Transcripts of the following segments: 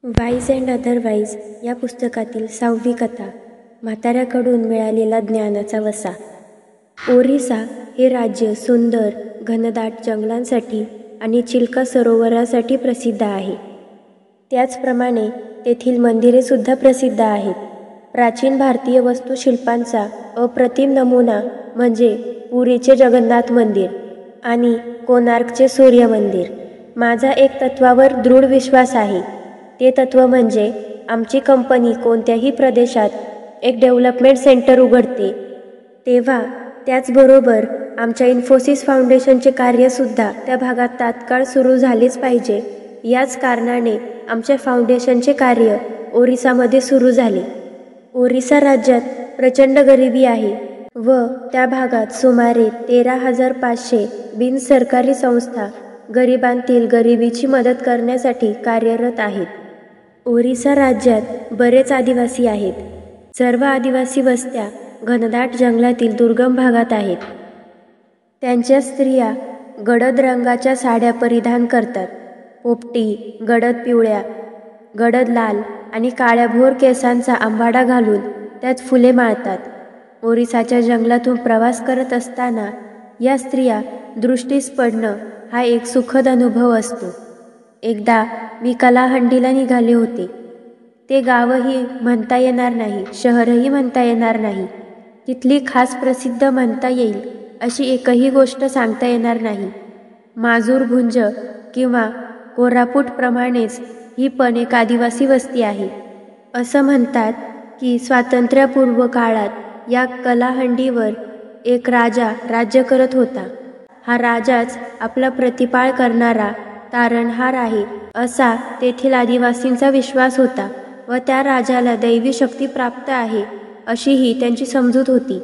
Wise and otherwise या पुस्तकातील 6वी कथा म्हाताऱ्याकडून मिळालेला ज्ञानाचा वसा. ओरिसा हे राज्य सुंदर घनदाट जंगलांसाठी आणि चिल्का सरोवरासाठी प्रसिद्ध आहे. त्याचप्रमाणे तेथील मंदिरेसुद्धा प्रसिद्ध आहेत. प्राचीन भारतीय वास्तुशिल्पांचा अप्रतिम नमुना म्हणजे पुरीचे जगन्नाथ मंदिर आणि कोणार्कचे सूर्य मंदिर. माझा एक तत्वावर दृढ विश्वास आहे. ते तत्व म्हणजे आमची कंपनी कोणत्याही प्रदेशात एक डेव्हलपमेंट सेंटर उघडते तेव्हा त्याचबरोबर आमच्या इन्फोसिस फाउंडेशनचे कार्यसुद्धा त्या भागात तात्काळ सुरू झालेच पाहिजे. याच कारणाने आमच्या फाउंडेशनचे कार्य ओरिसामध्ये सुरू झाले. ओरिसा राज्यात प्रचंड गरिबी आहे व त्या भागात सुमारे 13,500 बिनसरकारी संस्था गरिबांतील गरिबीची मदत करण्यासाठी कार्यरत आहेत. ओरिसा राज्यात बरेच आदिवासी आहेत. सर्व आदिवासी वस्त्या घनदाट जंगलातील दुर्गम भागात आहेत. त्यांच्या स्त्रिया गडद रंगाच्या साड्या परिधान करतात. पोपटी, गडद पिवळ्या, गडद लाल आणि काळ्याभोर केसांचा आंबाडा घालून त्यात फुले माळतात. ओरिसाच्या जंगलातून प्रवास करत असताना या स्त्रिया दृष्टीस पडणं हा एक सुखद अनुभव असतो. एकदा मी कलाहंडीला निघाले होते. ते गावही म्हणता येणार नाही, शहरही म्हणता येणार नाही. तिथली खास प्रसिद्ध म्हणता येईल अशी एकही गोष्ट सांगता येणार नाही. माजूरभुंज किंवा कोरापूटप्रमाणेच ही पण एक आदिवासी वस्ती आहे. असं म्हणतात की स्वातंत्र्यपूर्व काळात या कलाहंडीवर एक राजा राज्य करत होता. हा राजाच आपला प्रतिपाळ करणारा तारणहार आहे असा तेथील आदिवासींचा विश्वास होता व त्या राजाला दैवी शक्ती प्राप्त आहे अशीही त्यांची समजूत होती.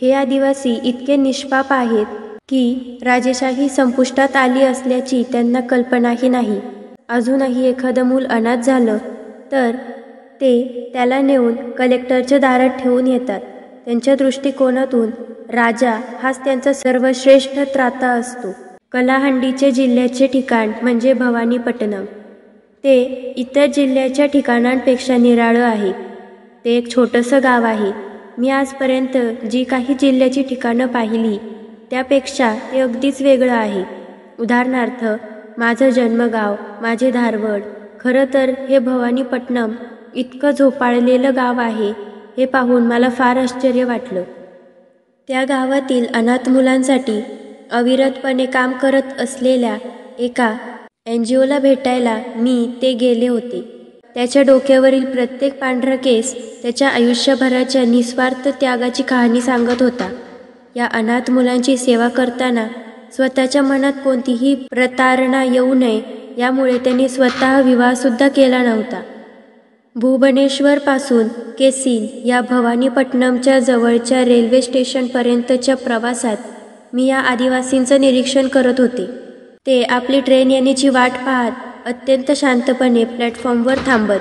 हे आदिवासी इतके निष्पाप आहेत की राजेशाही संपुष्टात आली असल्याची त्यांना कल्पनाही नाही. अजूनही एखादं मूल अनाथ झालं तर ते त्याला नेऊन कलेक्टरच्या दारात ठेवून येतात. त्यांच्या दृष्टिकोनातून राजा हाच त्यांचा सर्वश्रेष्ठ त्राता असतो. कलाहंडीचे जिल्ह्याचे ठिकाण म्हणजे भवानीपट्टणम. ते इतर जिल्ह्याच्या ठिकाणांपेक्षा निराळं आहे. ते एक छोटंसं गाव आहे. मी आजपर्यंत जी काही जिल्ह्याची ठिकाणं पाहिली त्यापेक्षा ते अगदीच वेगळं आहे. उदाहरणार्थ माझं जन्मगाव, माझे धारवड. खरं तर हे भवानीपट्टणम इतकं झोपाळलेलं गाव आहे हे पाहून मला फार आश्चर्य वाटलं. त्या गावातील अनाथ मुलांसाठी अविरतपणे काम करत असलेल्या एका NGOला भेटायला मी ते गेले होते. त्याच्या डोक्यावरील प्रत्येक पांढरा केस त्याच्या आयुष्यभराच्या निस्वार्थ त्यागाची कहाणी सांगत होता. या अनाथ मुलांची सेवा करताना स्वतःच्या मनात कोणतीही प्रतारणा येऊ नये यामुळे त्यांनी स्वतः विवाहसुद्धा केला नव्हता. भुवनेश्वरपासून केसिन या भवानीपट्टणमच्या जवळच्या रेल्वे स्टेशनपर्यंतच्या प्रवासात मी या आदिवासींचं निरीक्षण करत होते. ते आपली ट्रेन येण्याची वाट पाहत अत्यंत शांतपणे प्लॅटफॉर्मवर थांबत.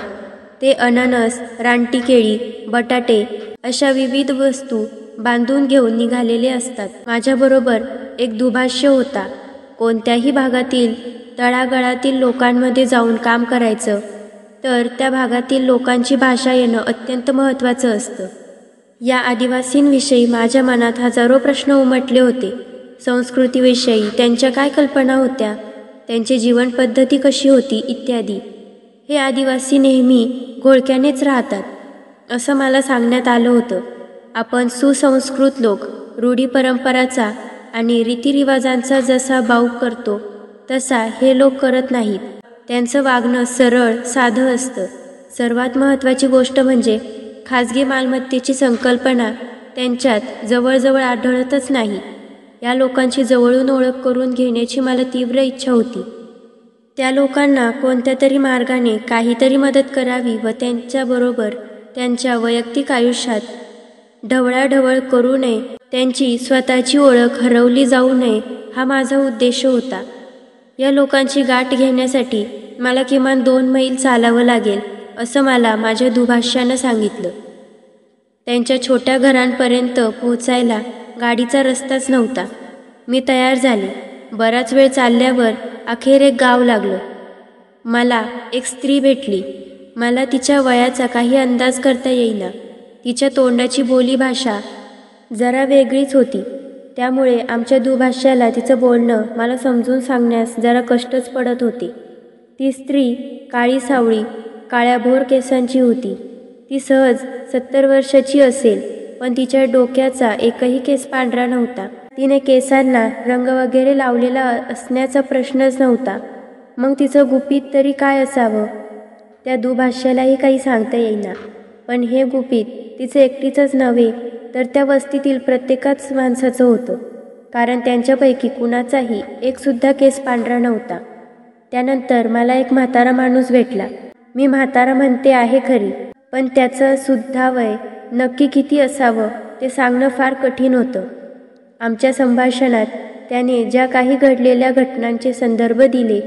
ते अननस, रानटी केळी, बटाटे अशा विविध वस्तू बांधून घेऊन निघालेले असतात. माझ्याबरोबर एक दुभाष्य होता. कोणत्याही भागातील तळागाळातील लोकांमध्ये जाऊन काम करायचं तर त्या भागातील लोकांची भाषा येणं अत्यंत महत्त्वाचं असतं. या आदिवासींविषयी माझ्या मनात हजारो प्रश्न उमटले होते. संस्कृतीविषयी त्यांच्या काय कल्पना होत्या, त्यांची जीवनपद्धती कशी होती इत्यादी. हे आदिवासी नेहमी घोळक्यानेच राहतात असं मला सांगण्यात आलं होतं. आपण सुसंस्कृत लोक रूढी परंपराचा आणि रीतिरिवाजांचा जसा बाऊ करतो तसा हे लोक करत नाहीत. त्यांचं वागणं सरळ साधं असतं. सर्वात महत्त्वाची गोष्ट म्हणजे खाजगी मालमत्तेची संकल्पना त्यांच्यात जवळजवळ आढळतच नाही. या लोकांची जवळून ओळख करून घेण्याची मला तीव्र इच्छा होती. त्या लोकांना कोणत्या तरी मार्गाने काहीतरी मदत करावी व त्यांच्याबरोबर त्यांच्या वैयक्तिक आयुष्यात ढवळाढवळ करू नये, त्यांची स्वतःची ओळख हरवली जाऊ नये हा माझा उद्देश होता. या लोकांची गाठ घेण्यासाठी मला किमान 2 मैल चालावं लागेल असं मला माझ्या दुभाष्यानं सांगितलं. त्यांच्या छोट्या घरांपर्यंत पोहोचायला गाडीचा रस्ताच नव्हता. मी तयार झाले. बराच वेळ चालल्यावर अखेर एक गाव लागलं. मला एक स्त्री भेटली. मला तिच्या वयाचा काही अंदाज करता येईना. तिच्या तोंडाची बोलीभाषा जरा वेगळीच होती. त्यामुळे आमच्या दुभाषाला तिचं बोलणं मला समजून सांगण्यास जरा कष्टच पडत होते. ती स्त्री काळी सावळी काळ्याभोर केसांची होती. ती सहज 70 वर्षाची असेल, पण तिच्या डोक्याचा एकही केस पांढरा नव्हता. तिने केसांना रंग वगैरे लावलेला असण्याचा प्रश्नच नव्हता. मग तिचं गुपित तरी काय असावं? त्या दुभाष्यालाही काही सांगता येईना. पण हे गुपित तिचं एकटीचंच नव्हे, तर त्या वस्तीतील प्रत्येकाच माणसाचं होतं. कारण त्यांच्यापैकी कुणाचाही एकसुद्धा केस पांढरा नव्हता. त्यानंतर मला एक म्हातारा माणूस भेटला. मी म्हातारा म्हणते आहे खरी, पण त्याचं सुद्धा वय नक्की किती असावं ते सांगणं फार कठीण होतं. आमच्या संभाषणात त्याने ज्या काही घडलेल्या घटनांचे संदर्भ दिले,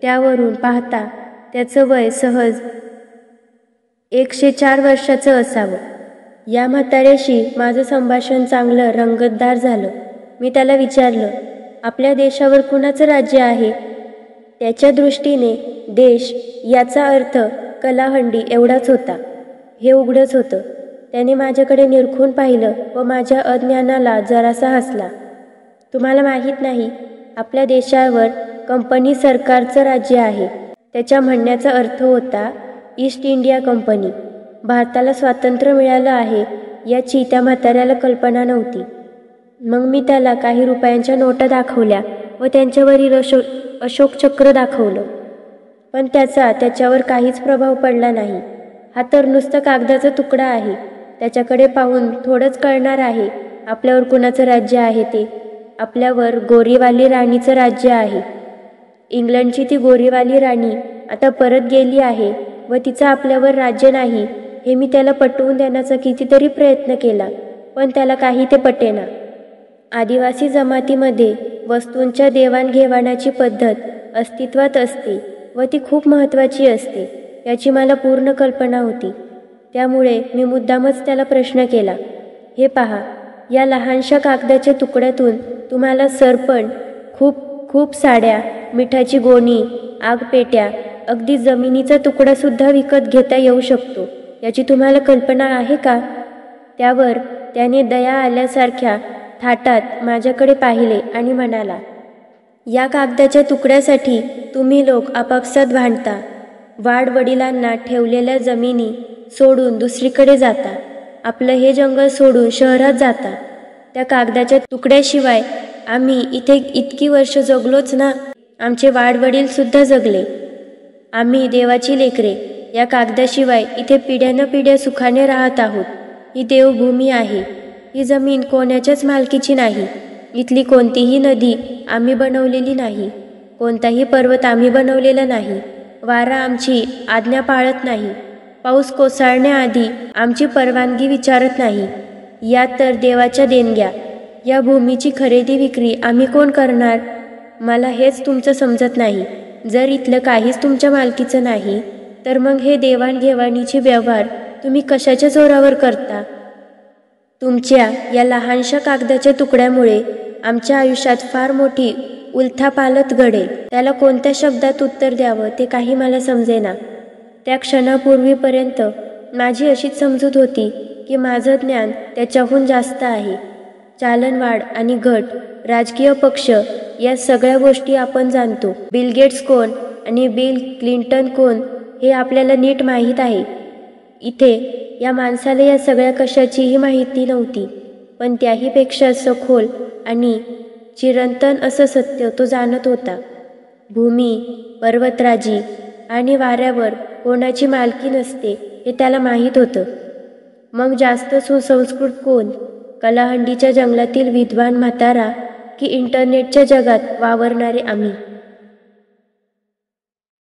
त्यावरून पाहता त्याचं वय सहज 104 वर्षाचं असावं. या म्हाताऱ्याशी माझं संभाषण चांगलं रंगतदार झालं. मी त्याला विचारलं, आपल्या देशावर कुणाचं राज्य आहे? त्याच्या दृष्टीने देश याचा अर्थ कलाहंडी एवढाच होता. हे उघडच होतं. त्याने माझ्याकडे निरखून पाहिलं व माझ्या अज्ञानाला जरासा हसला. तुम्हाला माहीत नाही, आपल्या देशावर कंपनी सरकारचं राज्य आहे. त्याच्या म्हणण्याचा अर्थ होता ईस्ट इंडिया कंपनी. भारताला स्वातंत्र्य मिळालं आहे याची त्या म्हाताऱ्याला कल्पना नव्हती. मग मी त्याला काही रुपयांच्या नोटा दाखवल्या व त्यांच्यावरील अशोक चक्र दाखवलं. पण त्याच्यावर काहीच प्रभाव पडला नाही. हा तर नुसता कागदाचा तुकडा आहे. त्याच्याकडे पाहून थोडंच कळणार आहे आपल्यावर कुणाचं राज्य आहे ते. आपल्यावर गोरीवाली राणीचं राज्य आहे. इंग्लंडची ती गोरीवाली राणी आता परत गेली आहे व तिचं आपल्यावर राज्य नाही हे मी त्याला पटवून देण्याचा कितीतरी प्रयत्न केला, पण त्याला काही ते पटेना. आदिवासी जमातीमध्ये वस्तूंच्या देवाणघेवाणाची पद्धत अस्तित्वात असते व ती खूप महत्त्वाची असते याची मला पूर्ण कल्पना होती. त्यामुळे मी मुद्दामच त्याला प्रश्न केला, हे पहा, या लहानशा कागदाच्या तुकड्यातून तुम्हाला सरपण, खूप साड्या, मिठाची गोणी, आगपेट्या, अगदी जमिनीचा तुकडासुद्धा विकत घेता येऊ शकतो याची तुम्हाला कल्पना आहे का? त्यावर त्याने दया आल्यासारख्या थाटात माझ्याकडे पाहिले आणि म्हणाला, या कागदाच्या तुकड्यासाठी तुम्ही लोक आपापसात भांडता. वाडवडिलांना ठेवलेल्या जमिनी सोडून दुसरीकडे जाता. आपलं हे जंगल सोडून शहरात जाता. त्या कागदाच्या तुकड्याशिवाय आम्ही इथे इतकी वर्ष जगलोच ना. आमचे वाडवडीलसुद्धा जगले. आम्ही देवाची लेकरे. या कागदाशिवाय इथे पिढ्यानपिढ्या सुखाने राहत आहोत. ही देवभूमी आहे. ही जमीन कोणाच्याच मालकीची नाही. इथली कोणतीही नदी आम्ही बनवलेली नाही. कोणताही पर्वत आम्ही बनवलेला नाही. वारा आमची आज्ञा पाळत नाही. पाऊस कोसळण्याआधी आमची परवानगी विचारत नाही. या तर देवाच्या देणग्या. या भूमीची खरेदी विक्री आम्ही कोण करणार? मला हेच तुमचं समजत नाही. जर इथलं काहीच तुमच्या मालकीचं नाही, तर मग हे देवाणघेवाणीचे व्यवहार तुम्ही कशाच्या जोरावर करता? तुमच्या या लहानशा कागदाच्या तुकड्यामुळे आमच्या आयुष्यात फार मोठी उलथापालथ घडेल. त्याला कोणत्या शब्दात उत्तर द्यावं ते काही मला समजेना. त्या क्षणापूर्वीपर्यंत माझी अशीच समजूत होती की माझं ज्ञान त्याच्याहून जास्त आहे. चलनवाढ आणि घट, राजकीय पक्ष या सगळ्या गोष्टी आपण जाणतो. बिल गेट्स कोण आणि बिल क्लिंटन कोण हे आपल्याला नीट माहीत आहे. इथे या माणसाला या सगळ्या कशाचीही माहिती नव्हती, पण त्याहीपेक्षा सखोल आणि चिरंतन असं सत्य तो जाणत होता. भूमी, पर्वतराजी आणि वाऱ्यावर कोणाची मालकी नसते हे त्याला माहीत होतं. मग जास्त सुसंस्कृत कोण? कलाहंडीच्या जंगलातील विद्वान म्हातारा की इंटरनेटच्या जगात वावरणारे आम्ही?